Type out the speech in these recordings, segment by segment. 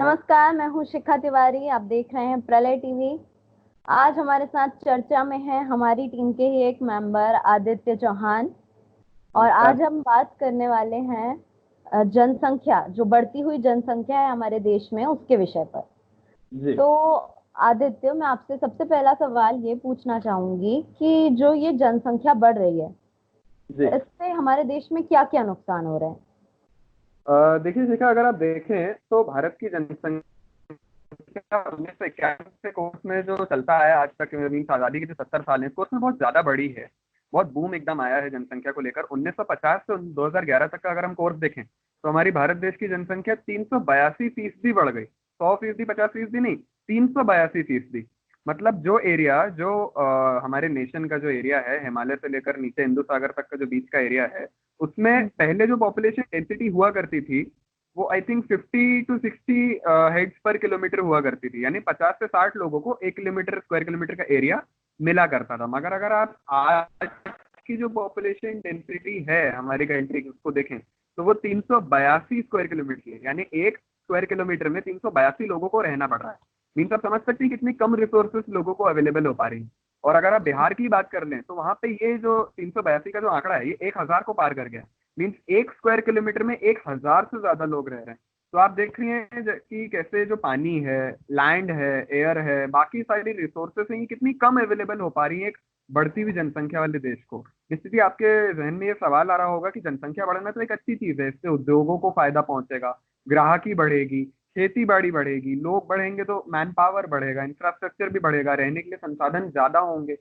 नमस्कार, मैं हूँ शिखा तिवारी। आप देख रहे हैं प्रलय टीवी। आज हमारे साथ चर्चा में है हमारी टीम के ही एक मेंबर आदित्य चौहान। और नमस्कार। आज हम बात करने वाले हैं जनसंख्या, जो बढ़ती हुई जनसंख्या है हमारे देश में, उसके विषय पर। जी। तो आदित्य, मैं आपसे सबसे पहला सवाल ये पूछना चाहूंगी कि जो ये जनसंख्या बढ़ रही है, जी। इससे हमारे देश में क्या क्या नुकसान हो रहे हैं? देखिए शिखा, अगर आप देखें तो भारत की जनसंख्या 1991 से कोर्स में जो चलता है आज तक, मीन्स आजादी के जो 70 साल है, कोर्स में बहुत ज्यादा बढ़ी है। बहुत बूम एकदम आया है जनसंख्या को लेकर। 1950 से 2011 तक का अगर हम कोर्स देखें तो हमारी भारत देश की जनसंख्या 382% बढ़ गई। 100%, 50% नहीं, 382%। मतलब जो एरिया, जो हमारे नेशन का जो एरिया है, हिमालय से लेकर नीचे हिंदू सागर तक का जो बीच का एरिया है, उसमें हम्म। पहले जो पॉपुलेशन डेंसिटी हुआ करती थी, वो आई थिंक 50 to 60 हेड्स पर किलोमीटर हुआ करती थी। यानी 50 से 60 लोगों को 1 किलोमीटर, स्क्वायर किलोमीटर का एरिया मिला करता था। मगर अगर आप आज की जो पॉपुलेशन डेंसिटी है हमारी कंट्री की, उसको देखें तो वो 382 स्क्वायर किलोमीटर की है। यानी एक स्क्वायर किलोमीटर में 382 लोगों को रहना पड़ रहा है। मीन्स आप समझ सकते हैं कितनी कम रिसोर्सेस लोगों को अवेलेबल हो पा रही है। और अगर आप बिहार की बात कर लें तो वहां पे ये जो 382 का जो आंकड़ा है, ये 1000 को पार कर गया। मीन्स एक स्क्वायर किलोमीटर में 1000 से ज्यादा लोग रह रहे हैं। तो आप देख रही हैं कि कैसे जो पानी है, लैंड है, एयर है, बाकी सारी रिसोर्सेस हैं, ये कितनी कम अवेलेबल हो पा रही है एक बढ़ती हुई जनसंख्या वाले देश को। स्थिति आपके जहन में ये सवाल आ रहा होगा कि जनसंख्या बढ़ना तो एक अच्छी चीज है, इससे उद्योगों को फायदा पहुंचेगा, ग्राहकी बढ़ेगी, खेती बाड़ी बढ़ेगी, लोग बढ़ेंगे तो मैन पावर बढ़ेगा, इंफ्रास्ट्रक्चर भी बढ़ेगा, रहने के लिए संसाधन ज्यादा होंगे।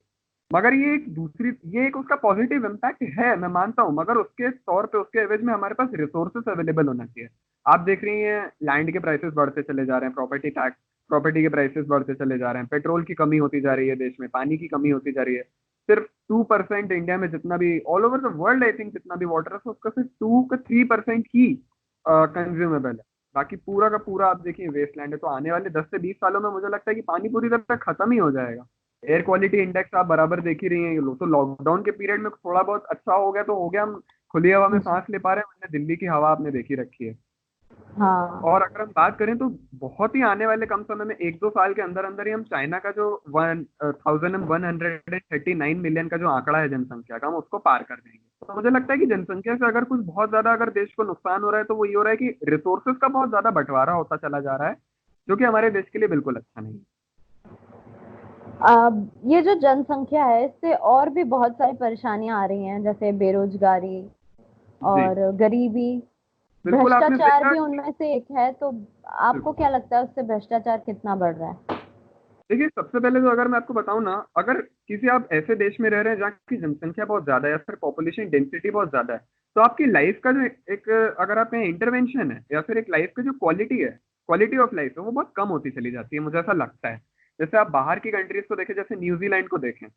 मगर ये एक दूसरी, ये एक उसका पॉजिटिव इम्पैक्ट है, मैं मानता हूँ। मगर उसके तौर पे, उसके एवज में हमारे पास रिसोर्सेस अवेलेबल होना चाहिए। आप देख रही हैं लैंड के प्राइसेस बढ़ते चले जा रहे हैं, प्रॉपर्टी टैक्स, प्रॉपर्टी के प्राइसेस बढ़ते चले जा रहे हैं, पेट्रोल की कमी होती जा रही है देश में, पानी की कमी होती जा रही है। सिर्फ 2% इंडिया में, जितना भी all over the world I think जितना भी वाटर है, उसका सिर्फ 2 का 3% ही कंज्यूमेबल है। बाकी पूरा का पूरा आप देखिए वेस्टलैंड है। तो आने वाले 10 से 20 सालों में मुझे लगता है कि पानी पूरी तरह खत्म ही हो जाएगा। एयर क्वालिटी इंडेक्स आप बराबर देख ही रही हैं। ये लो तो लॉकडाउन के पीरियड में थोड़ा बहुत अच्छा हो गया तो हो गया, हम खुली हवा में जी। सांस ले पा रहे हैं, वरना दिल्ली की हवा आपने देखी रखी है। हाँ। और अगर हम बात करें तो बहुत ही आने वाले कम समय में, 1-2 साल के अंदर अंदर ही हम चाइना का जो 1139 मिलियन का जो आंकड़ा है जनसंख्या का, हम उसको पार कर देंगे। तो मुझे लगता है कि जनसंख्या से अगर कुछ बहुत ज्यादा अगर देश को नुकसान हो रहा है तो वो ये हो रहा है कि रिसोर्सेज का बहुत ज्यादा बंटवारा होता चला जा रहा है, जो कि हमारे देश के लिए बिल्कुल अच्छा नहीं है। ये जो जनसंख्या है, इससे और भी बहुत सारी परेशानियां आ रही हैं, जैसे बेरोजगारी जी। और गरीबी। बिल्कुल आपने सही भ्रष्टाचार कहा। भी उनमें से एक है। तो आपको क्या लगता है, उससे भ्रष्टाचार कितना बढ़ रहा है? देखिए सबसे पहले तो अगर मैं आपको बताऊं ना, अगर किसी आप ऐसे देश में रह रहे हैं जहाँ की जनसंख्या बहुत ज्यादा है या फिर पॉपुलेशन डेंसिटी बहुत ज्यादा है, तो आपकी लाइफ का जो एक, अगर आप में इंटरवेंशन है या फिर एक लाइफ की जो क्वालिटी है, क्वालिटी ऑफ लाइफ है, वो बहुत कम होती चली जाती है, मुझे ऐसा लगता है। जैसे आप बाहर की कंट्रीज को देखें, जैसे न्यूजीलैंड को देखें,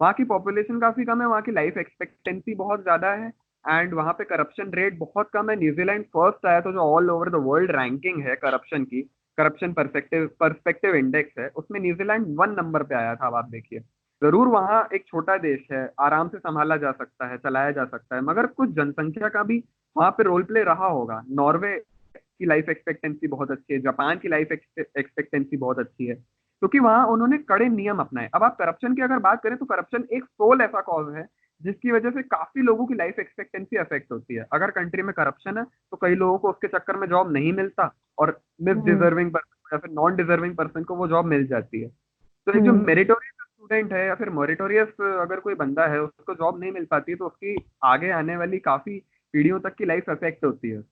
वहाँ की पॉपुलेशन काफी कम है, वहाँ की लाइफ एक्सपेक्टेंसी बहुत ज्यादा है, एंड वहाँ पे करप्शन रेट बहुत कम है। न्यूजीलैंड फर्स्ट आया था, जो all over the world ranking है करप्शन की, करप्शन परस्पेक्टिव परस्पेक्टिव इंडेक्स है, उसमें न्यूजीलैंड 1 नंबर पे आया था। अब आप देखिए, जरूर वहाँ एक छोटा देश है, आराम से संभाला जा सकता है, चलाया जा सकता है, मगर कुछ जनसंख्या का भी वहाँ पे रोल प्ले रहा होगा। नॉर्वे की लाइफ एक्सपेक्टेंसी बहुत अच्छी है, जापान की लाइफ एक्सपेक्टेंसी बहुत अच्छी है, क्योंकि वहां उन्होंने कड़े नियम अपनाए। अब आप करप्शन की अगर बात करें तो करप्शन एक सोल ऐसा कॉज है जिसकी वजह से काफी लोगों की लाइफ एक्सपेक्टेंसी अफेक्ट होती है। अगर कंट्री में करप्शन है तो कई लोगों को उसके चक्कर में जॉब नहीं मिलता, और मिस हम्म। डिजर्विंग पर्सन या फिर नॉन डिजर्विंग पर्सन को वो जॉब मिल जाती है। तो एक जो हम्म। मेरिटोरियस स्टूडेंट है या फिर मेरिटोरियस अगर कोई बंदा है, उसको जॉब नहीं मिल पाती, तो उसकी आगे आने वाली काफी पीढ़ियों तक की लाइफ अफेक्ट होती है।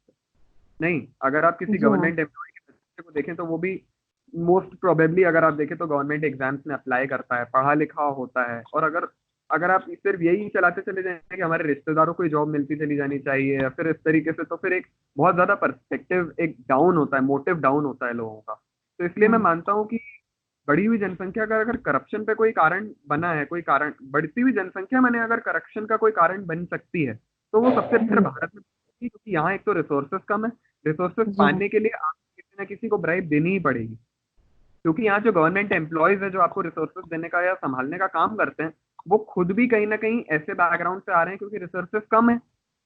नहीं, अगर आप किसी जी हाँ। गवर्नमेंट एम्प्लॉय के बच्चे को देखें तो वो भी मोस्ट प्रोबेबली, अगर आप देखें तो गवर्नमेंट एग्जाम्स में अप्लाई करता है, पढ़ा लिखा होता है। और अगर अगर आप सिर्फ यही चलाते चले जाएंगे कि हमारे रिश्तेदारों को ही जॉब मिलती चली जानी चाहिए या फिर इस तरीके से, तो फिर एक बहुत ज्यादा पर्सपेक्टिव एक डाउन होता है, मोटिव डाउन होता है लोगों का। तो इसलिए मैं हम्म। मानता हूँ कि बढ़ी हुई जनसंख्या का अगर करप्शन पे कोई कारण बना है, कोई कारण, बढ़ती हुई जनसंख्या मैंने अगर करप्शन का कोई कारण बन सकती है, तो वो सबसे बेहतर हम्म। भारत में बनेगी, क्योंकि यहाँ एक तो रिसोर्सेज कम है। रिसोर्सेज जी हाँ। पाने के लिए आपको किसी ना किसी को ब्राइब देनी ही पड़ेगी, क्योंकि यहाँ जो गवर्नमेंट एम्प्लॉयज है जो आपको रिसोर्सेज देने का या संभालने का काम करते हैं, वो खुद भी कहीं ना कहीं ऐसे बैकग्राउंड से आ रहे हैं, क्योंकि रिसोर्सेज कम है।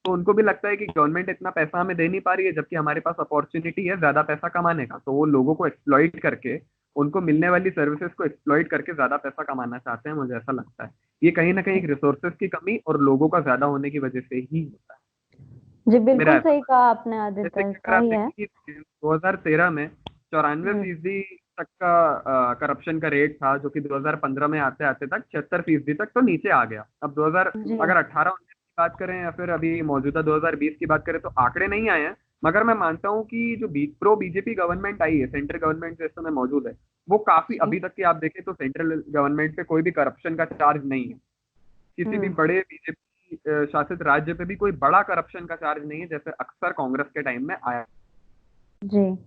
तो उनको भी लगता है कि गवर्नमेंट इतना पैसा हमें दे नहीं पा रही है, जबकि हमारे पास अपॉर्चुनिटी है ज्यादा पैसा कमाने का, तो वो लोगों को एक्सप्लॉइट करके, उनको मिलने वाली सर्विसेज को एक्सप्लॉइट करके ज्यादा पैसा कमाना चाहते हैं, मुझे ऐसा लगता है। ये कहीं ना कहीं एक रिसोर्सेज की कमी और लोगों का ज्यादा होने की वजह से ही होता है, जी मेरा बिल्कुल ऐसा। सही कहा आपने जैसे आदित्य, कि अगर आप सही है। देखें कि 2013 में 94 हम्म। फीसदी तक का करप्शन का रेट था, जो कि 2015 में आते आते तक 76% तक तो नीचे आ गया। अब 2000 जी। अगर 18-19 की बात करें या फिर अभी मौजूदा 2020 की बात करें तो आंकड़े नहीं आए हैं, मगर मैं मानता हूँ कि जो प्रो बीजेपी गवर्नमेंट आई है, सेंट्रल गवर्नमेंट जो इस समय मौजूद है, वो काफी, जी। अभी तक की आप देखें तो सेंट्रल गवर्नमेंट पे कोई भी करप्शन का चार्ज नहीं है। किसी भी हम्म। बड़े बीजेपी शासित राज्य पे भी कोई बड़ा करप्शन का चार्ज नहीं है, जैसे अक्सर कांग्रेस के टाइम में आया। जी।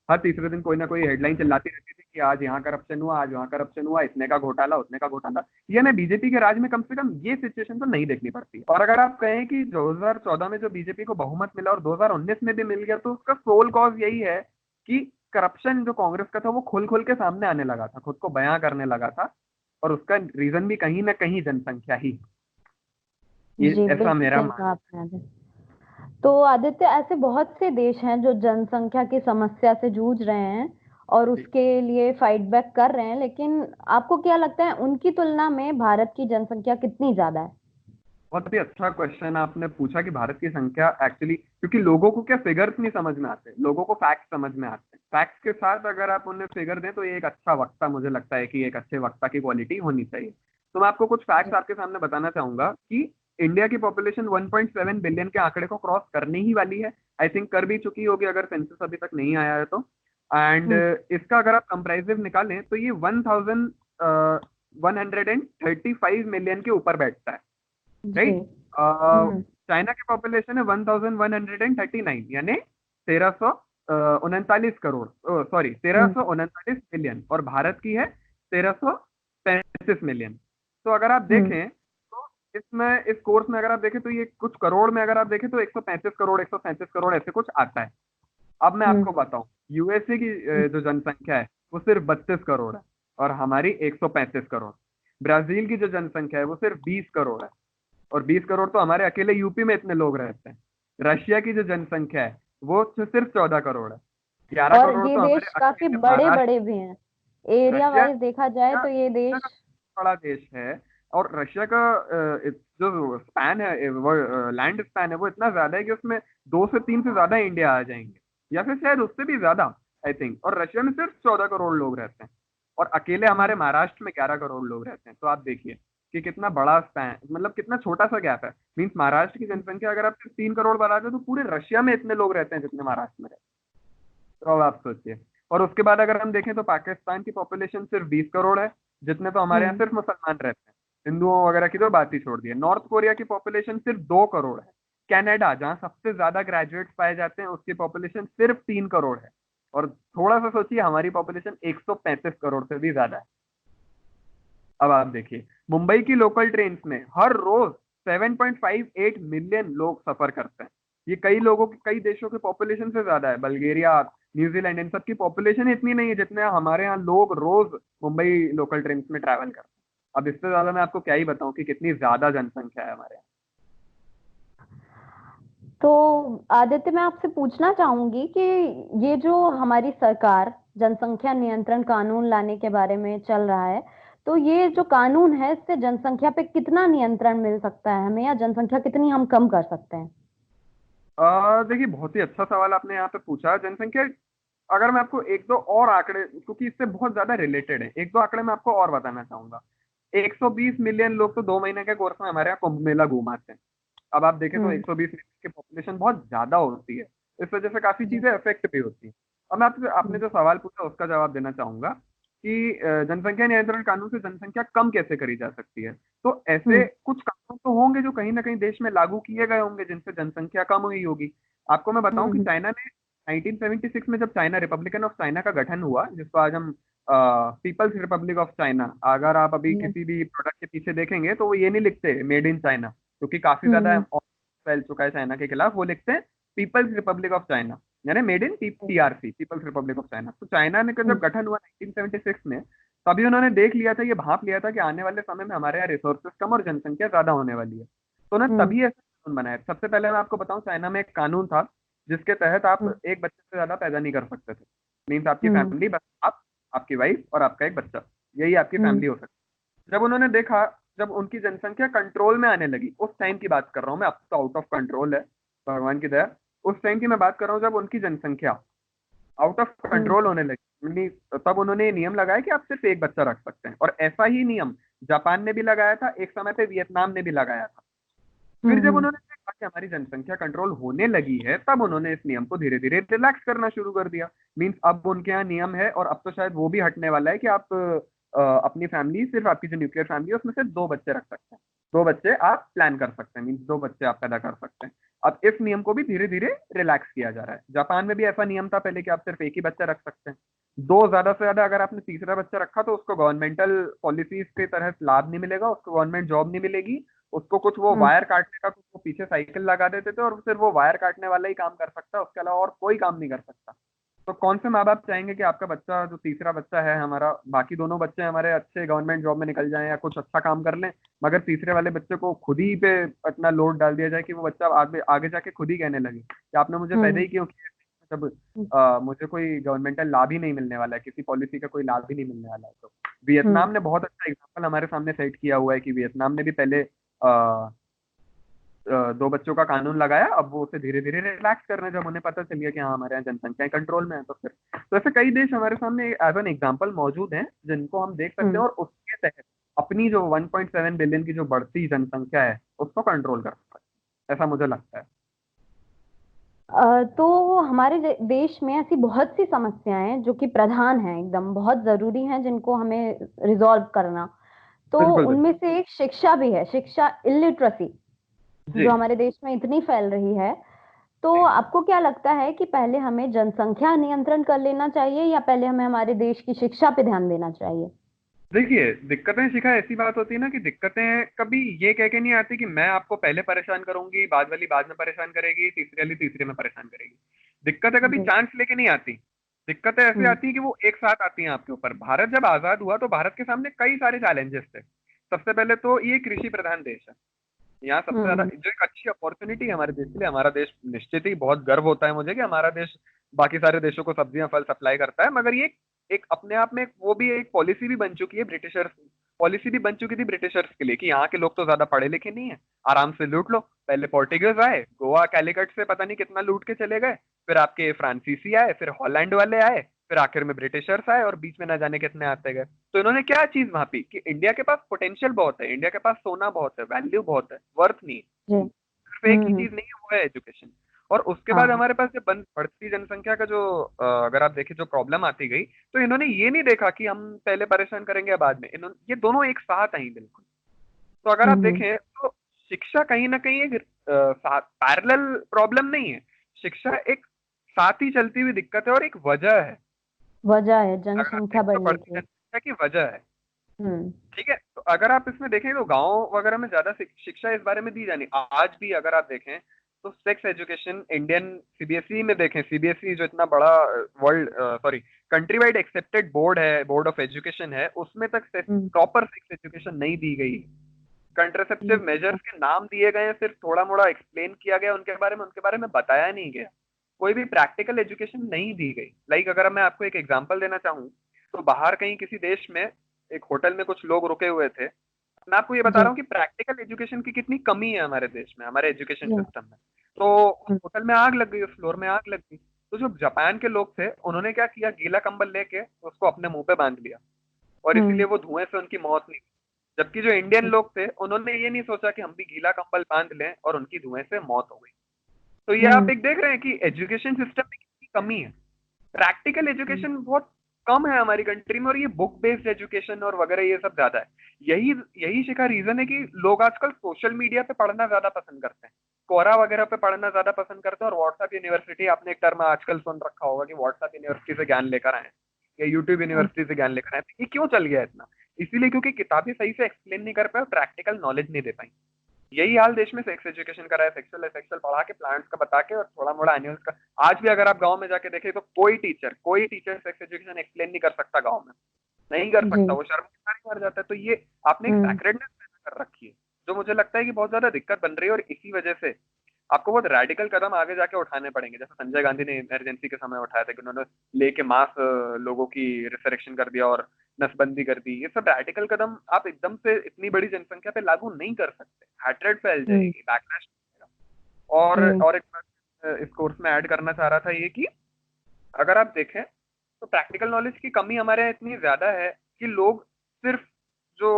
हर तीसरे दिन कोई ना कोई हेडलाइन चिल्लाती रहती थी कि आज यहाँ करप्शन हुआ, आज वहाँ करप्शन हुआ, इतने का घोटाला, उतने का घोटाला। ये हमें बीजेपी के राज में कम से कम ये सिचुएशन तो नहीं देखनी पड़ती। और अगर आप कहें कि 2014 में जो बीजेपी को बहुमत मिला और 2019 में भी मिल गया, तो उसका सोल कॉज यही है कि करप्शन जो कांग्रेस का था वो खुल खुल के सामने आने लगा था, खुद को बयां करने लगा था, और उसका रीजन भी कहीं ना कहीं जनसंख्या ही। ये जी ऐसा बिल्कुल मेरा सही कहा मानना आपने आदित्य। तो आदित्य, ऐसे बहुत से देश हैं जो जनसंख्या की समस्या से जूझ रहे हैं और है। उसके लिए फाइट बैक कर रहे हैं, लेकिन आपको क्या लगता है उनकी तुलना में भारत की जनसंख्या कितनी ज्यादा है? बहुत ही अच्छा क्वेश्चन आपने पूछा कि भारत की संख्या एक्चुअली, क्योंकि लोगों को क्या फिगर्स नहीं समझ में आते, लोगों को फैक्ट्स समझ में आते हैं। फैक्ट्स के साथ अगर आप उन्हें फिगर दें तो ये एक अच्छा वक्ता, मुझे लगता है कि एक अच्छे वक्ता की क्वालिटी होनी चाहिए। तो मैं आपको कुछ फैक्ट्स जी। आपके सामने बताना चाहूंगा कि इंडिया की पॉपुलेशन 1.7 बिलियन के आंकड़े को क्रॉस करने ही वाली है। आई थिंक कर भी चुकी होगी अगर सेंसस अभी तक नहीं आया है तो। एंड हम्म। इसका अगर आप कंप्राइजिव निकालें तो ये 1135 मिलियन के ऊपर बैठता है, जी। राइट। हम्म। चाइना की पॉपुलेशन है 1139, यानी 1339 करोड़, सॉरी हम्म। 1339 मिलियन, और भारत की है 1335 मिलियन। तो अगर आप हम्म। देखें तो इसमें, इस कोर्स में अगर आप देखें तो ये कुछ करोड़ में अगर आप देखें तो 135 करोड़, 137 करोड़ ऐसे कुछ आता है। अब मैं हम्म। आपको बताऊं, यूएसए की जो जनसंख्या है वो सिर्फ 32 करोड़ है और हमारी 135 करोड़। ब्राजील की जो जनसंख्या है वो सिर्फ 20 करोड़ है, और 20 करोड़ तो हमारे अकेले यूपी में इतने लोग रहते हैं। रशिया की जो जनसंख्या है वो सिर्फ 14 करोड़ है। ग्यारह और करोड़ ये तो हमारे देश काफी अकेले बड़े महाराष्ट्र। बड़े भी हैं, एरिया रशिया वाइज देखा जाए रशिया तो ये रशिया देश। का बड़ा देश है, और रशिया का जो स्पैन है, वो लैंड स्पैन है, वो इतना ज्यादा है कि उसमें 2 से 3 से ज्यादा इंडिया आ जाएंगे, या फिर शायद उससे भी ज्यादा, आई थिंक। और रशिया में सिर्फ 14 करोड़ लोग रहते हैं, और अकेले हमारे महाराष्ट्र में 11 करोड़ लोग रहते हैं। तो आप देखिए कि कितना बड़ा स्पैन, मतलब कितना छोटा सा गैप है। मीन्स महाराष्ट्र की जनसंख्या अगर आप सिर्फ 3 करोड़ बढ़ा दो तो पूरे रशिया में इतने लोग रहते हैं जितने महाराष्ट्र में रहते हैं। तो अब आप सोचिए। और उसके बाद अगर हम देखें तो पाकिस्तान की पॉपुलेशन सिर्फ 20 करोड़ है, जितने तो हमारे यहाँ हम्म। सिर्फ मुसलमान रहते हैं। हिंदुओं वगैरह की तो बात ही छोड़ दी है। नॉर्थ कोरिया की पॉपुलेशन सिर्फ 2 करोड़ है। कनाडा, जहाँ सबसे ज्यादा ग्रेजुएट्स पाए जाते हैं, उसकी पॉपुलेशन सिर्फ 3 करोड़ है। और थोड़ा सा सोचिए, हमारी पॉपुलेशन 135 करोड़ से भी ज्यादा है। अब आप देखिए, मुंबई की लोकल ट्रेन में हर रोज 7.58 मिलियन लोग सफर करते हैं। ये कई लोगों की, कई देशों की पॉपुलेशन से ज्यादा है। बल्गेरिया, न्यूजीलैंड, इन सब की पॉपुलेशन इतनी नहीं है जितने हमारे यहाँ लोग रोज मुंबई लोकल ट्रेन में ट्रैवल करते हैं। अब इससे ज्यादा मैं आपको क्या ही बताऊं कि कितनी ज्यादा जनसंख्या है हमारे यहाँ। तो आदित्य, मैं आपसे पूछना चाहूंगी कि ये जो हमारी सरकार जनसंख्या नियंत्रण कानून लाने के बारे में चल रहा है, तो ये जो कानून है इससे जनसंख्या पे कितना नियंत्रण मिल सकता है हमें, या जनसंख्या कितनी हम कम कर सकते हैं? देखिए, बहुत ही अच्छा सवाल आपने यहाँ पे पूछा। जनसंख्या, अगर मैं आपको एक दो और आंकड़े, क्योंकि इससे बहुत ज्यादा रिलेटेड है, एक दो आंकड़े मैं आपको और बताना चाहूंगा। 120 मिलियन लोग तो 2 महीने के कोर्स में हमारे यहाँ कुंभ मेला घूम आते हैं। अब आप देखें तो हम्म। 120 मिलियन की पॉपुलेशन बहुत ज्यादा होती है। इस वजह से काफी जी। चीजें अफेक्ट भी होती हैं। अब मैं आपसे, आपने हम्म। जो सवाल पूछा उसका जवाब देना चाहूंगा कि जनसंख्या नियंत्रण कानून से जनसंख्या कम कैसे करी जा सकती है। तो ऐसे हम्म। कुछ कानून तो होंगे जो कहीं ना कहीं देश में लागू किए गए होंगे, जिनसे जनसंख्या कम हुई होगी। आपको मैं बताऊं कि हम्म। चाइना ने 1976 में, जब चाइना रिपब्लिकन ऑफ चाइना का गठन हुआ, जिसको आज हम पीपल्स रिपब्लिक ऑफ चाइना, अगर आप अभी जी। किसी भी प्रोडक्ट के पीछे देखेंगे तो वो ये नहीं लिखते मेड इन चाइना, क्योंकि काफी ज्यादा हम्म। फैल चुका है चाइना के खिलाफ। वो लिखते हैं पीपल्स रिपब्लिक ऑफ चाइना, यानी made in PRC, people's republic of China. तो चाइना ने का जब हम्म। गठन हुआ 1976 में, तभी उन्होंने देख लिया था, ये भांप लिया था कि आने वाले समय में हमारे यहाँ रिसोर्सेज कम और जनसंख्या ज्यादा होने वाली है। तो उन्होंने हम्म। तभी ऐसा कानून बनाए। सबसे पहले मैं आपको बताऊं, चाइना में एक कानून था जिसके तहत आप हम्म एक बच्चे से ज्यादा पैदा नहीं कर सकते थे। मीन्स आपकी हम्म फैमिली बस आप, आपकी वाइफ और आपका एक बच्चा, यही आपकी हम्म फैमिली हो सकती है। जब उन्होंने देखा, जब उनकी जनसंख्या कंट्रोल में आने लगी, उस टाइम की बात कर रहा हूँ मैं, अब तो आउट ऑफ कंट्रोल है, भगवान की दया। उस टाइम की मैं बात कर रहा हूँ जब उनकी जनसंख्या आउट ऑफ हम्म कंट्रोल होने लगी, तब उन्होंने ये नियम लगाया कि आप सिर्फ एक बच्चा रख सकते हैं। और ऐसा ही नियम जापान ने भी लगाया था, एक समय पे वियतनाम ने भी लगाया था। फिर जब हम्म उन्होंने देखा कि हमारी जनसंख्या कंट्रोल होने लगी है, तब उन्होंने इस नियम को धीरे धीरे रिलैक्स करना शुरू कर दिया। मीन्स अब उनके यहाँ नियम है, और अब तो शायद वो भी हटने वाला है कि आप अपनी फैमिली, सिर्फ आपकी जो न्यूक्लियर फैमिली है उसमें से दो बच्चे रख सकते हैं। दो बच्चे आप प्लान कर सकते हैं, मीन्स दो बच्चे आप पैदा कर सकते हैं। अब इस नियम को भी धीरे धीरे रिलैक्स किया जा रहा है। जापान में भी ऐसा नियम था पहले कि आप सिर्फ एक ही बच्चा रख सकते हैं। दो ज्यादा से ज्यादा, अगर आपने तीसरा बच्चा रखा तो उसको गवर्नमेंटल पॉलिसीज के तहत लाभ नहीं मिलेगा, उसको गवर्नमेंट जॉब नहीं मिलेगी, उसको कुछ वो हम्म वायर काटने का, कुछ वो पीछे साइकिल लगा देते थे और सिर्फ वो वायर काटने वाला ही काम कर सकता है, उसके अलावा और कोई काम नहीं कर सकता। तो कौन से माँ बाप चाहेंगे कि आपका बच्चा, जो तीसरा बच्चा है हमारा, बाकी दोनों बच्चे हमारे अच्छे गवर्नमेंट जॉब में निकल जाएं या कुछ अच्छा काम कर लें, मगर तीसरे वाले बच्चे को खुद ही पे अपना लोड डाल दिया जाए कि वो बच्चा आगे आगे जाके खुद ही कहने लगे कि आपने मुझे पैदा हम्म ही क्यों किया, जब मुझे कोई गवर्नमेंटल लाभ ही नहीं मिलने वाला है, किसी पॉलिसी का कोई लाभ ही नहीं मिलने वाला है। तो हम्म वियतनाम ने बहुत अच्छा एग्जाम्पल हमारे सामने सेट किया हुआ है कि वियतनाम ने भी पहले दो बच्चों का कानून लगाया, अब वो उसे धीरे धीरे रिलैक्स कर रहे हैं जब उन्हें पता चल गया कि हाँ हमारे यहाँ जनसंख्या कंट्रोल में है। तो फिर तो ऐसे कई देश हमारे सामने एज एन एग्जाम्पल मौजूद हैं जिनको हम देख सकते हम्म हैं, और उसके तहत अपनी जो 1.7 बिलियन की जो बढ़ती जनसंख्या है उसको कंट्रोल कर सकते हैं, ऐसा मुझे लगता है। तो हमारे देश में ऐसी बहुत सी समस्याएं हैं जो कि प्रधान हैं, एकदम बहुत जरूरी हैं, जिनको हमें रिजॉल्व करना। तो बिल्कुल बिल्कुल। उनमें से एक शिक्षा भी है, शिक्षा इलिटरेसी जी जो हमारे देश में इतनी फैल रही है। तो जी। आपको क्या लगता है कि पहले हमें जनसंख्या नियंत्रण कर लेना चाहिए या पहले हमें हमारे देश की शिक्षा पे ध्यान देना चाहिए? देखिए, दिक्कतें शिखा ऐसी बात होती है ना कि दिक्कतें कभी ये कह के नहीं आती कि मैं आपको पहले परेशान करूंगी, बाद वाली बाद में परेशान करेगी, तीसरी वाली तीसरे में परेशान करेगी। दिक्कतें कभी जी। चांस लेके नहीं आती। दिक्कतें ऐसे हम्म आती है कि वो एक साथ आती हैं आपके ऊपर। भारत जब आजाद हुआ तो भारत के सामने कई सारे चैलेंजेस थे। सबसे पहले तो ये कृषि प्रधान देश है। यहाँ सबसे ज्यादा हम्म जो एक अच्छी अपॉर्चुनिटी है हमारे देश के लिए, हमारा देश निश्चित ही बहुत गर्व होता है मुझे कि हमारा देश बाकी सारे देशों को सब्जियां फल सप्लाई करता है, मगर ये एक अपने आप में वो भी एक पॉलिसी भी बन चुकी है ब्रिटिशर्स, पॉलिसी भी बन चुकी थी ब्रिटिशर्स के लिए कि यहाँ के लोग तो ज्यादा पढ़े लिखे नहीं है, आराम से लूट लो। पहले पोर्टुगीज आए, गोवा कैलिकट से पता नहीं कितना लूट के चले गए, फिर आपके फ्रांसीसी आए, फिर हॉलैंड वाले आए, फिर आखिर में ब्रिटिशर्स आए, और बीच में ना जाने कितने आते गए। तो इन्होंने क्या चीज भापी कि इंडिया के पास पोटेंशियल बहुत है, इंडिया के पास सोना बहुत है, वैल्यू बहुत है, वर्थ नहीं है। जी। सिर्फ एक ही चीज नहीं है, वो है एजुकेशन। और उसके बाद हाँ। हमारे पास जब बढ़ती जनसंख्या का जो अगर आप देखें जो प्रॉब्लम आती गई, तो इन्होंने ये नहीं देखा कि हम पहले परेशान करेंगे या बाद में, इन्होंने ये दोनों एक साथ आई बिल्कुल। तो अगर आप हम्म देखें तो शिक्षा कहीं ना कहीं एक पैरेलल प्रॉब्लम नहीं है, शिक्षा एक साथ ही चलती हुई दिक्कत है और एक वजह है। वजह है अगर आप जनसंख्या देखें तो बढ़ने बढ़ती की। जनसंख्या की वजह है। हम्म ठीक है, तो अगर आप इसमें देखें तो गांव वगैरह में ज्यादा शिक्षा इस बारे में दी जानी, आज भी अगर आप देखें तो सेक्स एजुकेशन इंडियन सीबीएसई में देखें, सीबीएसई जो इतना बड़ा world sorry country wide accepted board है, बोर्ड ऑफ एजुकेशन है, उसमें तक हम्म प्रॉपर सेक्स एजुकेशन नहीं दी गई। कंट्रासेप्टिव हम्म मेजर्स के नाम दिए गए हैं, सिर्फ थोड़ा मोड़ा एक्सप्लेन किया गया उनके बारे में बताया नहीं गया, कोई भी प्रैक्टिकल एजुकेशन नहीं दी गई। लाइक अगर मैं आपको एक एग्जांपल देना चाहूँ, तो बाहर कहीं किसी देश में एक होटल में कुछ लोग रुके हुए थे। मैं आपको ये बता जी। रहा हूँ कि प्रैक्टिकल एजुकेशन की कितनी कमी है हमारे देश में, हमारे एजुकेशन जी। सिस्टम में। तो उस होटल में आग लग गई, उस फ्लोर में आग लग गई। तो जो जापान के लोग थे उन्होंने क्या किया, गीला कंबल लेके उसको अपने मुंह पे बांध लिया, और हम्म इसीलिए वो धुएं से उनकी मौत नहीं हुई। जबकि जो इंडियन लोग थे उन्होंने ये नहीं सोचा कि हम भी गीला कंबल बांध लें, और उनकी धुएं से मौत हो गई। तो ये आप हम्म एक देख रहे हैं कि एजुकेशन सिस्टम में कितनी कमी है। प्रैक्टिकल एजुकेशन बहुत कम है हमारी कंट्री में, और ये बुक बेस्ड एजुकेशन और वगैरह ये सब ज्यादा है। यही यही शिखा रीजन है कि लोग आजकल सोशल मीडिया पे पढ़ना ज्यादा पसंद करते हैं, कोरा वगैरह पे पढ़ना ज्यादा पसंद करते हैं, और व्हाट्सएप यूनिवर्सिटी, आपने एक टर्म आजकल सुन रखा होगा कि व्हाट्सएप यूनिवर्सिटी से ज्ञान लेकर आए या यूट्यूब यूनिवर्सिटी से ज्ञान लेकर आए। ये क्यों चल गया इतना? इसीलिए क्योंकि किताबें सही से एक्सप्लेन नहीं कर पाए, प्रैक्टिकल नॉलेज नहीं दे पाई। यही हाल देश में सेक्स एजुकेशन का रहा है, सेक्सुअल सेक्सुअल पढ़ा के, प्लांट्स का बता के, और थोड़ा मोड़ा एनिमल्स का। आज भी अगर आप गांव में जाके देखें तो कोई टीचर सेक्स एजुकेशन एक्सप्लेन नहीं कर सकता गांव में, नहीं कर जी। सकता, वो शर्म के मारे मर जाता है। तो ये आपने एक हम्म सैक्रेडनेस पैदा कर रखी है। जो मुझे लगता है कि बहुत ज्यादा दिक्कत बन रही है, और इसी वजह से आपको बहुत रेडिकल कदम आगे जाके उठाने पड़ेंगे, जैसे संजय गांधी ने इमरजेंसी के समय उठाया था कि उन्होंने लेके मास लोगों की रिसरेक्शन कर दिया और नसबंदी कर दी। ये सब रेडिकल कदम आप एकदम से इतनी बड़ी जनसंख्या पे लागू नहीं कर सकते, हैट्रेड फैल हम्म। जाएगी, बैकलैश। और एक बात इस कोर्स में ऐड करना चाह रहा था ये कि अगर आप देखें तो प्रैक्टिकल नॉलेज की कमी हमारे यहाँ इतनी ज्यादा है कि लोग सिर्फ जो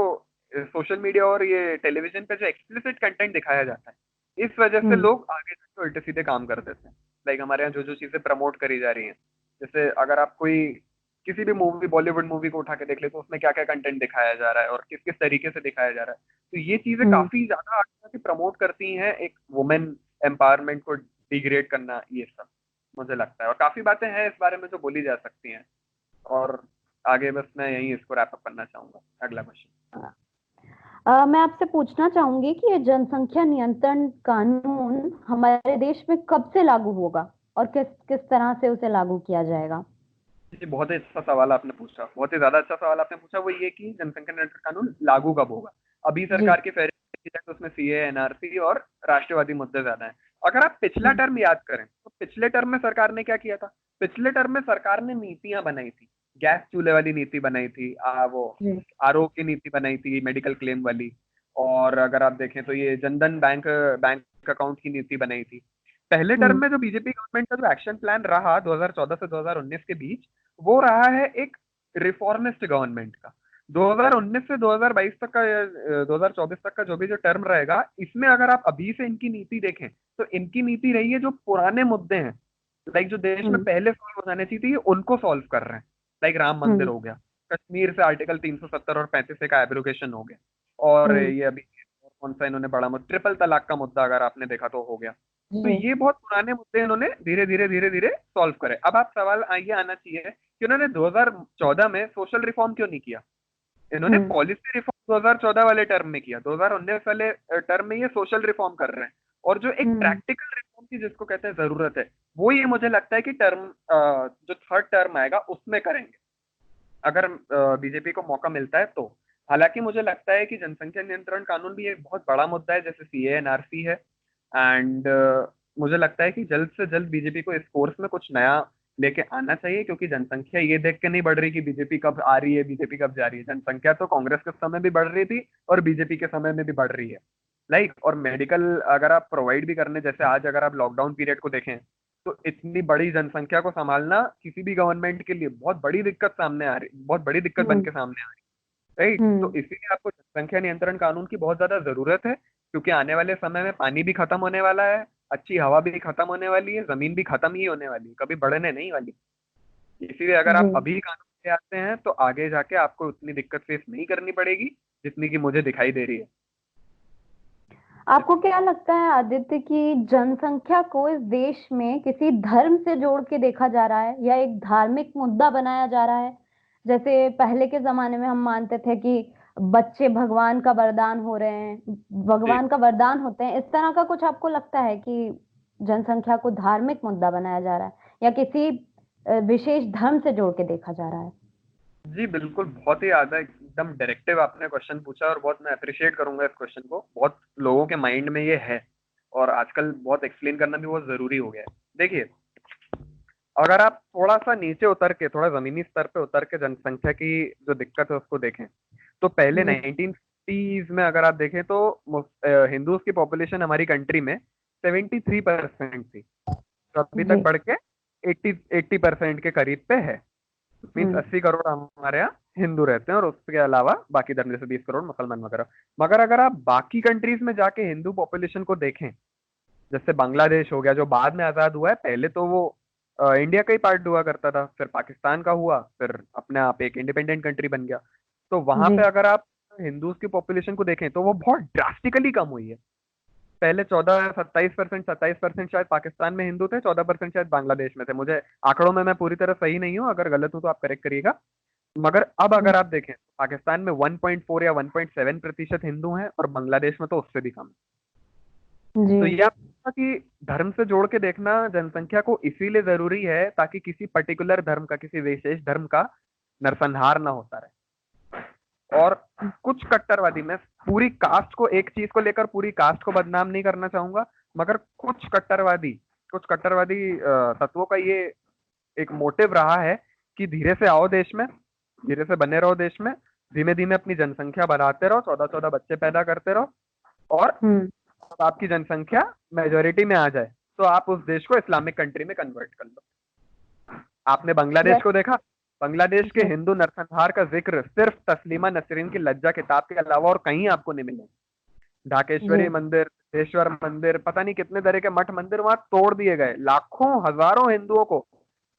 सोशल मीडिया और ये टेलीविजन पे जो एक्सप्लिसिट कंटेंट दिखाया जाता है, इस वजह से हम्म। लोग आगे जाके उल्टे सीधे काम कर देते हैं। लाइक हमारे यहाँ जो जो चीजें प्रमोट करी जा रही हैं, जैसे अगर आप कोई किसी भी मूवी, बॉलीवुड मूवी को उठा के देख ले तो उसमें क्या क्या कंटेंट दिखाया जा रहा है और किस किस तरीके से दिखाया जा रहा है, तो ये चीजें हम्म। काफी ज्यादा आगे जाके प्रमोट करती हैं एक वुमेन एम्पावरमेंट को डिग्रेड करना, ये सब मुझे लगता है। और काफी बातें हैं इस बारे में जो बोली जा सकती हैं, और आगे बस मैं यही इसको रैप अप करना चाहूंगा। अगला क्वेश्चन। मैं आपसे पूछना चाहूंगी कि ये जनसंख्या नियंत्रण कानून हमारे देश में कब से लागू होगा और किस किस तरह से उसे लागू किया जाएगा? जी, बहुत ही अच्छा सवाल आपने पूछा, बहुत ही ज्यादा अच्छा सवाल आपने पूछा। वो ये कि जनसंख्या नियंत्रण कानून लागू कब होगा। अभी जी। सरकार की फहरिस्त की जाए तो उसमें सीए, एनआरसी और राष्ट्रवादी मुद्दे ज्यादा हैं। अगर आप पिछला हम्म। टर्म याद करें तो पिछले टर्म में सरकार ने क्या किया था। पिछले टर्म में सरकार ने नीतियां बनाई थी, गैस चूल्हे वाली नीति बनाई थी, वो जी। आरोग्य नीति बनाई थी, मेडिकल क्लेम वाली। और अगर आप देखें तो ये जनधन बैंक बैंक अकाउंट की नीति बनाई थी। पहले टर्म हम्म। में जो बीजेपी गवर्नमेंट का जो एक्शन प्लान रहा 2014 से 2019 के बीच, वो रहा है एक रिफॉर्मिस्ट गवर्नमेंट का। 2019 से 2022 तक का, 2024 तक का जो भी जो टर्म रहेगा, इसमें अगर आप अभी से इनकी नीति देखें तो इनकी नीति रही है जो पुराने मुद्दे हैं, लाइक जो देश में हम्म। पहले सॉल्व हो जाने चाहिए थी, ये उनको सॉल्व कर रहे हैं। लाइक राम मंदिर हम्म। हो गया, कश्मीर से आर्टिकल 370 और 35 का एब्रोगेशन हो गया, और हम्म। ये अभी और कौन सा इन्होंने बड़ा मुद्दा, ट्रिपल तलाक का मुद्दा अगर आपने देखा तो हो गया। तो जी। ये बहुत पुराने मुद्दे इन्होंने धीरे धीरे धीरे धीरे सॉल्व करे। अब आप सवाल ये आना चाहिए कि उन्होंने 2014 में सोशल रिफॉर्म क्यों नहीं किया। इन्होंने हम्म। पॉलिसी रिफॉर्म 2014 वाले टर्म में किया, 2019 वाले टर्म में ये सोशल रिफॉर्म कर रहे हैं। और जो एक हम्म। प्रैक्टिकल रिफॉर्म की जिसको कहते हैं जरूरत है, वो ये मुझे लगता है कि टर्म जो थर्ड टर्म आएगा उसमें करेंगे, अगर बीजेपी को मौका मिलता है तो। हालांकि मुझे लगता है कि जनसंख्या नियंत्रण कानून भी एक बहुत बड़ा मुद्दा है, जैसे सीए, एनआरसी है। एंड मुझे लगता है कि जल्द से जल्द बीजेपी को इस कोर्स में कुछ नया लेके आना चाहिए, क्योंकि जनसंख्या ये देख के नहीं बढ़ रही कि बीजेपी कब आ रही है, बीजेपी कब जा रही है। जनसंख्या तो कांग्रेस के समय भी बढ़ रही थी और बीजेपी के समय में भी बढ़ रही है। लाइक और मेडिकल अगर आप प्रोवाइड भी करने, जैसे आज अगर आप लॉकडाउन पीरियड को देखें तो इतनी बड़ी जनसंख्या को संभालना किसी भी गवर्नमेंट के लिए बहुत बड़ी दिक्कत सामने आ रही, बहुत बड़ी दिक्कत बन हम्म। के सामने आ रही। राइट, तो हम्म। इसीलिए आपको जनसंख्या नियंत्रण कानून की बहुत ज्यादा जरूरत है, क्योंकि आने वाले समय में पानी भी खत्म होने वाला है, अच्छी हवा भी खत्म होने वाली है, जमीन भी खत्म ही होने वाली है, कभी बढ़ने नहीं वाली। इसीलिए अगर जी। आप अभी कानून ले आते हैं तो आगे जाके आपको उतनी दिक्कत फेस नहीं करनी पड़ेगी जितनी की मुझे दिखाई दे रही है। आपको क्या लगता है आदित्य कि जनसंख्या को इस देश में किसी धर्म से जोड़ के देखा जा रहा है या एक धार्मिक मुद्दा बनाया जा रहा है? जैसे पहले के जमाने में हम मानते थे कि बच्चे भगवान का वरदान हो रहे हैं, जी, भगवान का वरदान होते हैं, इस तरह का कुछ आपको लगता है कि जनसंख्या को धार्मिक मुद्दा बनाया जा रहा है या किसी विशेष धर्म से जोड़ के देखा जा रहा है? जी बिल्कुल, बहुत ही ज्यादा एकदम डायरेक्टिव आपने क्वेश्चन पूछा, और बहुत मैं अप्रिशिएट करूंगा इस क्वेश्चन को। बहुत लोगों के माइंड में ये है और आजकल बहुत एक्सप्लेन करना भी बहुत जरूरी हो गया है। देखिए, अगर आप थोड़ा सा नीचे उतर के, थोड़ा जमीनी स्तर पे उतर के जनसंख्या की जो दिक्कत है उसको देखें, तो पहले जी। 1950s में अगर आप देखें तो हिंदूज की पॉपुलेशन हमारी कंट्री में 73% थी, तो अभी तक जी। बढ़ के 80% के करीब पे है। मीन्स हम्म। 80 करोड़ हमारे यहाँ हिंदू रहते हैं और उसके अलावा बाकी धर्म जैसे 20 करोड़ मुसलमान वगैरह। मगर अगर आप बाकी कंट्रीज में जाके हिंदू पॉपुलेशन को देखें, जैसे बांग्लादेश हो गया जो बाद में आजाद हुआ है, पहले तो वो इंडिया का ही पार्ट हुआ करता था, फिर पाकिस्तान का हुआ, फिर अपने आप एक इंडिपेंडेंट कंट्री बन गया। तो वहां जी। पे अगर आप हिंदूज की पॉपुलेशन को देखें तो वो बहुत ड्रास्टिकली कम हुई है। पहले 14, 27%, 27% शायद पाकिस्तान में हिंदू थे, 14% शायद बांग्लादेश में थे। मुझे आंकड़ों में मैं पूरी तरह सही नहीं हूँ, अगर गलत हूं तो आप करेक्ट करिएगा। मगर अब अगर आप देखें तो पाकिस्तान में 1.4 या 1.7% हिंदू हैं और बांग्लादेश में तो उससे भी कम। जी। तो ये आप कि धर्म से जोड़ के देखना जनसंख्या को इसीलिए जरूरी है ताकि किसी पर्टिकुलर धर्म का, किसी विशेष धर्म का नरसंहार ना होता रहे। और कुछ कट्टरवादी, मैं पूरी कास्ट को, एक चीज को लेकर पूरी कास्ट को बदनाम नहीं करना चाहूंगा, मगर कुछ कट्टरवादी तत्वों का ये एक मोटिव रहा है कि धीरे से आओ देश में, धीरे से बने रहो देश में, धीमे धीमे अपनी जनसंख्या बढ़ाते रहो, 14-14 बच्चे पैदा करते रहो, और जब आपकी जनसंख्या मेजोरिटी में आ जाए तो आप उस देश को इस्लामिक कंट्री में कन्वर्ट कर लो। आपने बांग्लादेश को देखा, बांग्लादेश के हिंदू नरसंहार का जिक्र सिर्फ तस्लीमा नसरीन की लज्जा किताब के अलावा और कहीं आपको नहीं मिलेगा। ढाकेश्वरी मंदिर, सिद्धेश्वर मंदिर, पता नहीं कितने तरह के मठ मंदिर वहां तोड़ दिए गए, लाखों हजारों हिंदुओं को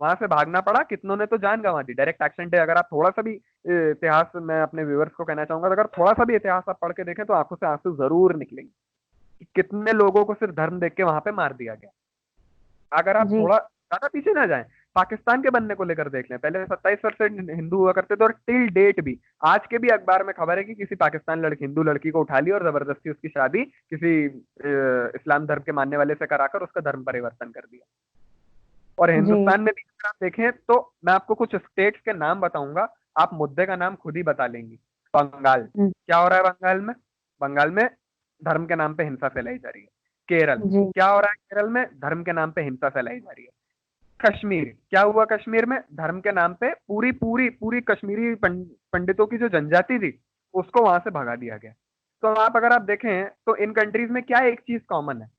वहां से भागना पड़ा, कितनों ने तो जान गंवा दी। डायरेक्ट एक्शन डे, अगर आप थोड़ा सा भी इतिहास, मैं अपने व्यूअर्स को कहना चाहूंगा, अगर थोड़ा सा भी इतिहास आप पढ़ के देखें तो आंखों से आंसू जरूर निकलेंगे कि कितने लोगों को सिर्फ धर्म देख के वहां पे मार दिया गया। अगर आप थोड़ा ज्यादा पीछे ना जाएं, पाकिस्तान के बनने को लेकर देख लें, पहले 27% हिंदू हुआ करते थे, और टिल डेट भी, आज के भी अखबार में खबर है कि किसी पाकिस्तान हिंदू लड़की को उठा लिया और जबरदस्ती उसकी शादी किसी इस्लाम धर्म के मानने वाले से कराकर उसका धर्म परिवर्तन कर दिया। और हिंदुस्तान में भी अगर आप देखें तो मैं आपको कुछ स्टेट्स के नाम बताऊंगा, आप मुद्दे का नाम खुद ही बता लेंगी। बंगाल, क्या हो रहा है बंगाल में? बंगाल में धर्म के नाम पे हिंसा फैलाई जा रही है। केरल, क्या हो रहा है केरल में? धर्म के नाम पे हिंसा फैलाई जा रही है। कश्मीर, क्या हुआ कश्मीर में? धर्म के नाम पे पूरी पूरी पूरी कश्मीरी पंडितों की जो जनजाति थी उसको वहां से भगा दिया गया। तो अगर आप देखें तो इन कंट्रीज में क्या एक चीज कॉमन है?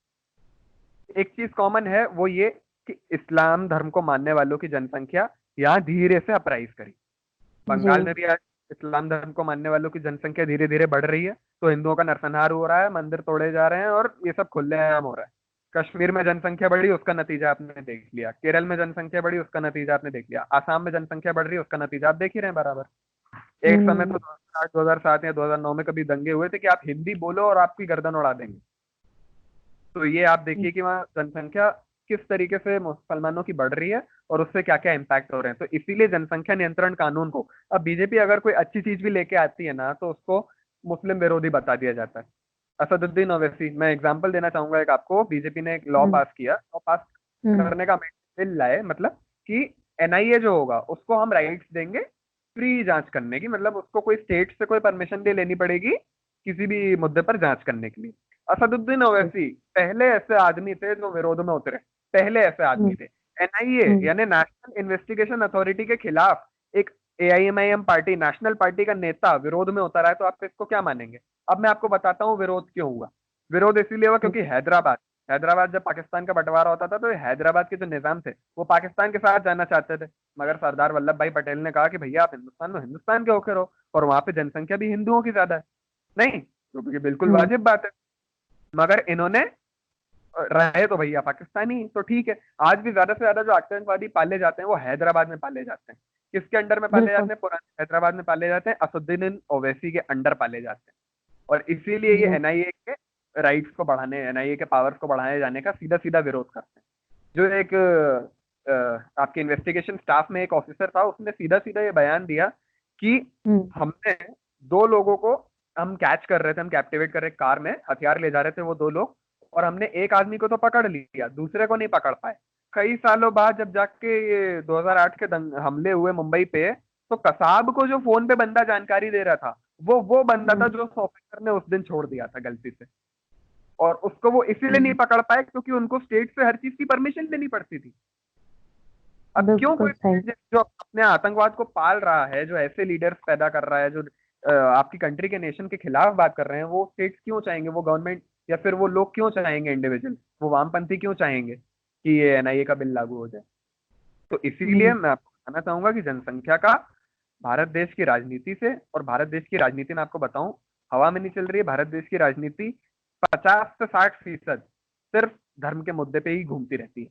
एक चीज कॉमन है, वो ये कि इस्लाम धर्म को मानने वालों की जनसंख्या यहाँ धीरे से अपराइज करी। बंगाल में भी आज इस्लाम धर्म को मानने वालों की जनसंख्या धीरे धीरे बढ़ रही है, तो हिंदुओं का नरसंहार हो रहा है, मंदिर तोड़े जा रहे हैं और ये सब खुलेआम हो रहा है। कश्मीर में जनसंख्या बढ़ी, उसका नतीजा आपने देख लिया। केरल में जनसंख्या बढ़ी, उसका नतीजा आपने देख लिया। आसाम में जनसंख्या बढ़ रही है, उसका नतीजा आप देख ही रहे हैं बराबर। एक समय तो 2008, 2007 या 2009 में कभी दंगे हुए थे कि आप हिंदी बोलो और आपकी गर्दन उड़ा देंगे। तो ये आप देखिए कि वहाँ जनसंख्या किस तरीके से मुसलमानों की बढ़ रही है और उससे क्या क्या इम्पैक्ट हो रहे हैं। तो इसीलिए जनसंख्या नियंत्रण कानून को, अब बीजेपी अगर कोई अच्छी चीज भी लेके आती है ना, तो उसको मुस्लिम विरोधी बता दिया जाता है। असदुद्दीन ओवैसी, मैं एग्जांपल देना चाहूंगा एक आपको, बीजेपी ने एक लॉ पास किया, लॉ पास करने का बिल लाए, मतलब कि एनआईए जो होगा उसको हम राइट्स देंगे फ्री जांच करने की, मतलब उसको कोई स्टेट से कोई परमिशन नहीं लेनी पड़ेगी किसी भी मुद्दे पर जांच करने के लिए। असदुद्दीन ओवैसी पहले ऐसे आदमी थे जो विरोध में उतरे, पहले ऐसे आदमी थे। एनआईए यानी नेशनल इन्वेस्टिगेशन अथॉरिटी के खिलाफ एक एआईएमआईएम पार्टी, नेशनल पार्टी का नेता विरोध में उतरा है, तो आप इसको क्या मानेंगे? अब मैं आपको बताता हूँ विरोध क्यों हुआ। विरोध इसीलिए हुआ क्योंकि हैदराबाद जब पाकिस्तान का बंटवारा होता था तो हैदराबाद के जो निजाम थे वो पाकिस्तान के साथ जाना चाहते थे, मगर सरदार वल्लभ भाई पटेल ने कहा कि भैया आप हिंदुस्तान में हिंदुस्तान के होकर रहो, और वहां पे जनसंख्या भी हिंदुओं की ज्यादा है। नहीं, क्योंकि बिल्कुल वाजिब बात है, मगर इन्होंने रहे तो भैया पाकिस्तानी, तो ठीक है। आज भी ज्यादा से ज्यादा जो आतंकवादी पाले जाते हैं वो हैदराबाद में पाले जाते हैं। किसके अंडर में पाले जाते हैं? पुराने हैदराबाद में पाले जाते हैं, असदुद्दीन ओवैसी के अंडर पाले जाते हैं। और इसीलिए ये एनआईए के राइट्स को बढ़ाने, एनआईए के पावर्स को बढ़ाने जाने का सीधा सीधा विरोध करते हैं। जो एक आपके इन्वेस्टिगेशन स्टाफ में एक ऑफिसर था, उसने सीधा सीधा ये बयान दिया कि हमने 2 लोगों को हम कैच कर रहे थे, हम कैप्टिवेट कर रहे कार में, हथियार ले जा रहे थे वो 2 लोग, और हमने एक आदमी को तो पकड़ लिया, दूसरे को नहीं पकड़ पाए। कई सालों बाद जब जाके ये 2008 के हमले हुए मुंबई पे, तो कसाब को जो फोन पे बंदा जानकारी दे रहा था वो बंदा था जो ऑफिसर ने उस दिन छोड़ दिया था गलती से, और उसको वो इसीलिए नहीं पकड़ पाए क्योंकि उनको स्टेट से हर चीज की परमिशन लेनी पड़ती थी। अब क्यों कोई जो अपने आतंकवाद को पाल रहा है, जो ऐसे लीडर्स पैदा कर रहा है, जो आपकी कंट्री के नेशन के खिलाफ बात कर रहे हैं, वो स्टेट्स क्यों चाहेंगे, वो गवर्नमेंट या फिर वो लोग क्यों चाहेंगे, इंडिविजुअल, वो वामपंथी क्यों चाहेंगे कि ये एनआईए का बिल लागू हो जाए? तो इसीलिए मैं आपको बताना चाहूंगा कि जनसंख्या का भारत देश की राजनीति से, और भारत देश की राजनीति में आपको बताऊं हवा में नहीं चल रही है। भारत देश की राजनीति 50 से 60% सिर्फ धर्म के मुद्दे पे ही घूमती रहती है।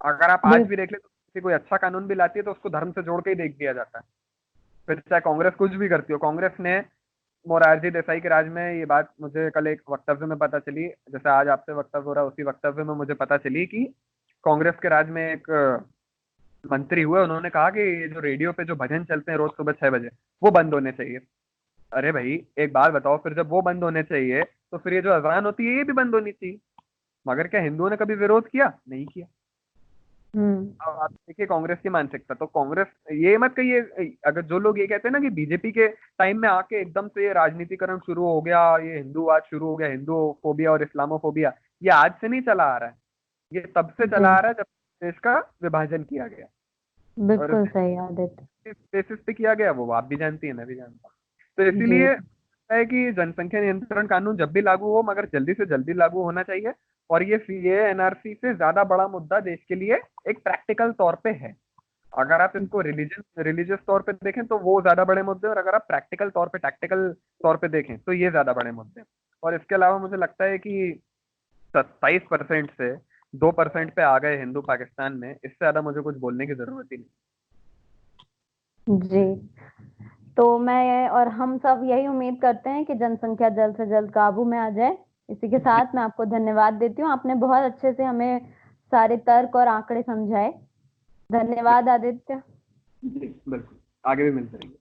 अगर आप आज भी देख ले तो किसी कोई अच्छा कानून भी लाती है तो उसको धर्म से जोड़ के ही देख दिया जाता है। फिर चाहे कांग्रेस कुछ भी करती हो, कांग्रेस ने मोरारजी देसाई के राज में, ये बात मुझे कल एक वक्तव्य में पता चली, जैसे आज आपसे वक्तव्य हो रहा है उसी वक्तव्य में मुझे पता चली कि कांग्रेस के राज में एक मंत्री हुए, उन्होंने कहा कि ये जो रेडियो पे जो भजन चलते हैं रोज सुबह 6 बजे वो बंद होने चाहिए। अरे भाई एक बात बताओ, फिर जब वो बंद होने चाहिए तो फिर ये जो अजान होती है ये भी बंद होनी चाहिए। मगर क्या हिंदुओं ने कभी विरोध किया? नहीं किया। अब आप देखिए कांग्रेस की मानसिकता, तो कांग्रेस ये मत कहिए, अगर जो लोग ये कहते हैं ना कि बीजेपी के टाइम में आके एकदम से ये राजनीतिकरण शुरू हो गया, ये हिंदूवाद शुरू हो गया, हिंदू फोबिया और इस्लामोफोबिया, ये आज से नहीं चला आ रहा है, ये तब से जी, चला आ रहा है जब देश का विभाजन किया गया। और बिल्कुल सही आदित्य। किस बेसिस पे किया गया वो आप भी जानती है, मैं भी जानता हूँ। तो जी, इसीलिए है कि जनसंख्या नियंत्रण कानून जब भी लागू हो, मगर जल्दी से जल्दी लागू होना चाहिए। और ये सीए एनआरसी से ज्यादा बड़ा मुद्दा देश के लिए एक प्रैक्टिकल तौर पे है। अगर आप इसको रिलीजियस तौर पे देखें तो वो ज्यादा बड़े मुद्दे, और अगर आप प्रैक्टिकल तौर पे टैक्टिकल तौर पे देखें तो ये ज्यादा बड़े मुद्दे। और इसके अलावा मुझे लगता है कि 27% से 2% पे आ गए हिंदू पाकिस्तान में, इससे ज्यादा मुझे कुछ बोलने की जरूरत ही नहीं। जी। तो मैं और हम सब यही उम्मीद करते हैं कि जनसंख्या जल्द से जल्द काबू में आ जाए। इसी के जी साथ मैं आपको धन्यवाद देती हूँ, आपने बहुत अच्छे से हमें सारे तर्क और आंकड़े समझाए। धन्यवाद आदित्य। जी बिल्कुल, आगे भी मिलते रहेंगे।